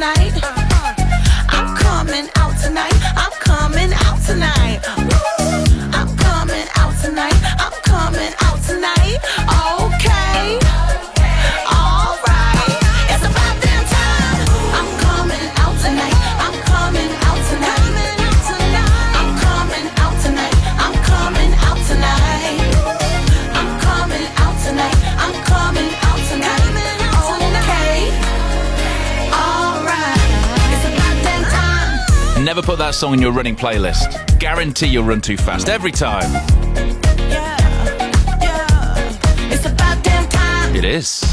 tonight. I'm coming out tonight. I'm coming out tonight. I'm coming out tonight. I'm coming out tonight. Okay. All right. It's about damn time. I'm coming out tonight. I'm coming out tonight. I'm coming out tonight. I'm coming out tonight. I'm coming out tonight. I'm coming out tonight. Okay. All right. It's about damn time. Never put that song in your running playlist. Guarantee you'll run too fast every time. It's about damn time. It is.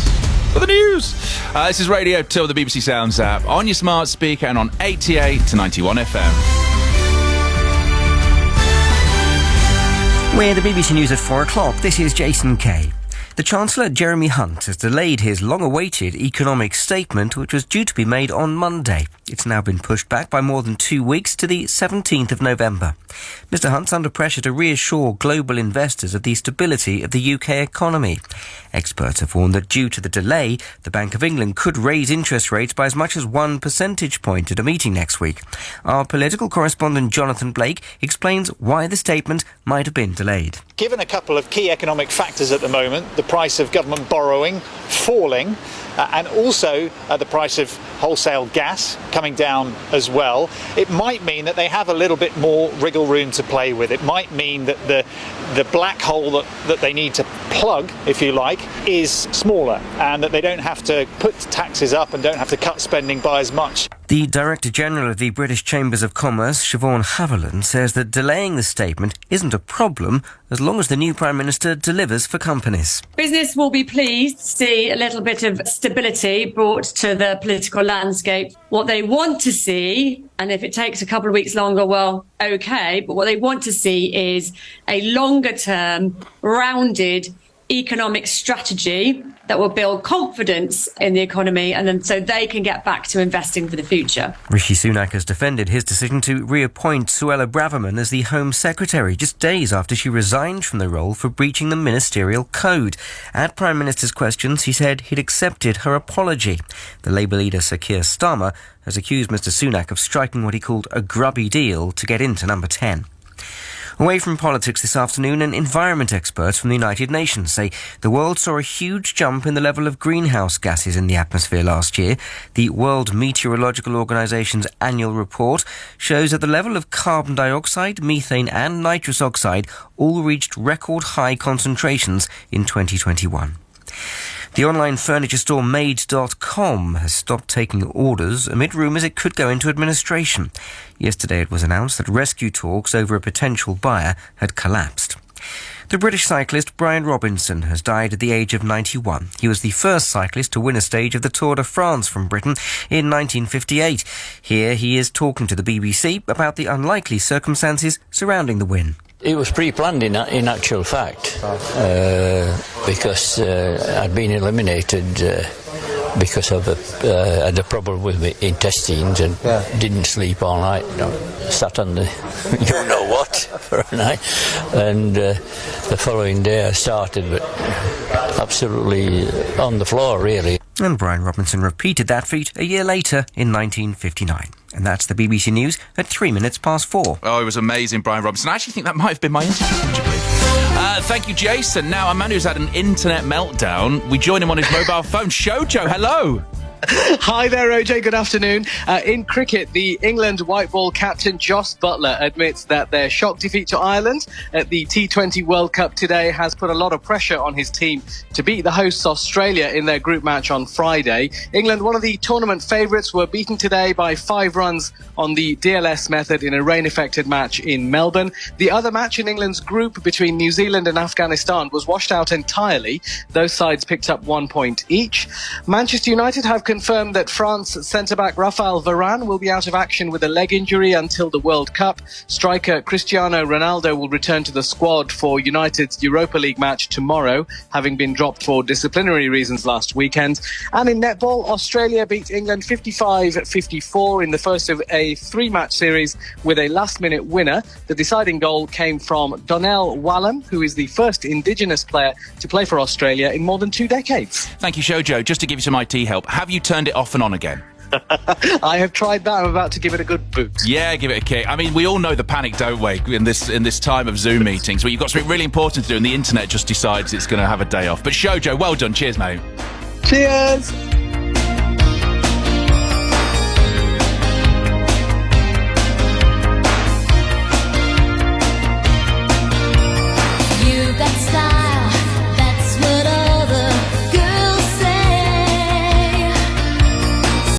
For the news. This is Radio 2 of the BBC Sounds app on your smart speaker and on 88 to 91 FM. We're the BBC News at 4 o'clock. This is Jason Kay. The Chancellor, Jeremy Hunt, has delayed his long-awaited economic statement, which was due to be made on Monday. It's now been pushed back by more than 2 weeks to the 17th of November. Mr Hunt's under pressure to reassure global investors of the stability of the UK economy. Experts have warned that due to the delay, the Bank of England could raise interest rates by as much as 1 percentage point at a meeting next week. Our political correspondent Jonathan Blake explains why the statement might have been delayed. Given a couple of key economic factors at the moment, the price of government borrowing falling, and also the price of wholesale gas coming down as well, it might mean that they have a little bit more wriggle room to play with. It might mean that the black hole that they need to plug, if you like, is smaller, and that they don't have to put taxes up and don't have to cut spending by as much. The Director General of the British Chambers of Commerce, Siobhan Haviland, says that delaying the statement isn't a problem as long as the new Prime Minister delivers for companies. Business will be pleased to see a little bit of stability brought to the political landscape. What they want to see, and if it takes a couple of weeks longer, well, okay, but what they want to see is a longer-term, rounded economic strategy that will build confidence in the economy, and then so they can get back to investing for the future. Rishi Sunak has defended his decision to reappoint Suella Braverman as the Home Secretary just days after she resigned from the role for breaching the ministerial code. At Prime Minister's questions, he said he'd accepted her apology. The Labour leader Sir Keir Starmer has accused Mr Sunak of striking what he called a grubby deal to get into number 10. Away from politics this afternoon, and environment experts from the United Nations say the world saw a huge jump in the level of greenhouse gases in the atmosphere last year. The World Meteorological Organization's annual report shows that the level of carbon dioxide, methane and nitrous oxide all reached record high concentrations in 2021. The online furniture store Made.com has stopped taking orders amid rumours it could go into administration. Yesterday it was announced that rescue talks over a potential buyer had collapsed. The British cyclist Brian Robinson has died at the age of 91. He was the first cyclist to win a stage of the Tour de France from Britain in 1958. Here he is talking to the BBC about the unlikely circumstances surrounding the win. It was pre-planned in actual fact, because I'd been eliminated because of had a problem with my intestines and didn't sleep all night. Sat on the you know what for a night, and the following day I started, but absolutely on the floor really. And Brian Robinson repeated that feat a year later in 1959. And that's the BBC News at 4 minutes. Oh, it was amazing, Brian Robinson. I actually think that might have been my interview. Would you believe? Thank you, Jason. Now, a man who's had an internet meltdown. We join him on his mobile phone. Shojo, hello. Hi there, OJ. Good afternoon. In cricket, the England white ball captain Jos Buttler admits that their shock defeat to Ireland at the T20 World Cup today has put a lot of pressure on his team to beat the hosts Australia in their group match on Friday. England, one of the tournament favourites, were beaten today by 5 runs on the DLS method in a rain-affected match in Melbourne. The other match in England's group between New Zealand and Afghanistan was washed out entirely. Those sides picked up 1 point each. Manchester United have confirmed that France centre-back Raphael Varane will be out of action with a leg injury until the World Cup. Striker Cristiano Ronaldo will return to the squad for United's Europa League match tomorrow, having been dropped for disciplinary reasons last weekend. And in netball, Australia beat England 55-54 in the first of a 3-match series with a last-minute winner. The deciding goal came from Donnell Wallam, who is the first Indigenous player to play for Australia in more than 2 decades. Thank you, Shojo. Just to give you some IT help, have you turned it off and on again? I have tried that. I'm about to give it a good boot. Yeah, give it a kick. I mean, we all know the panic, don't we, in this time of Zoom meetings where you've got something really important to do and the internet just decides it's going to have a day off. But Shojo, well done. Cheers, mate. Cheers.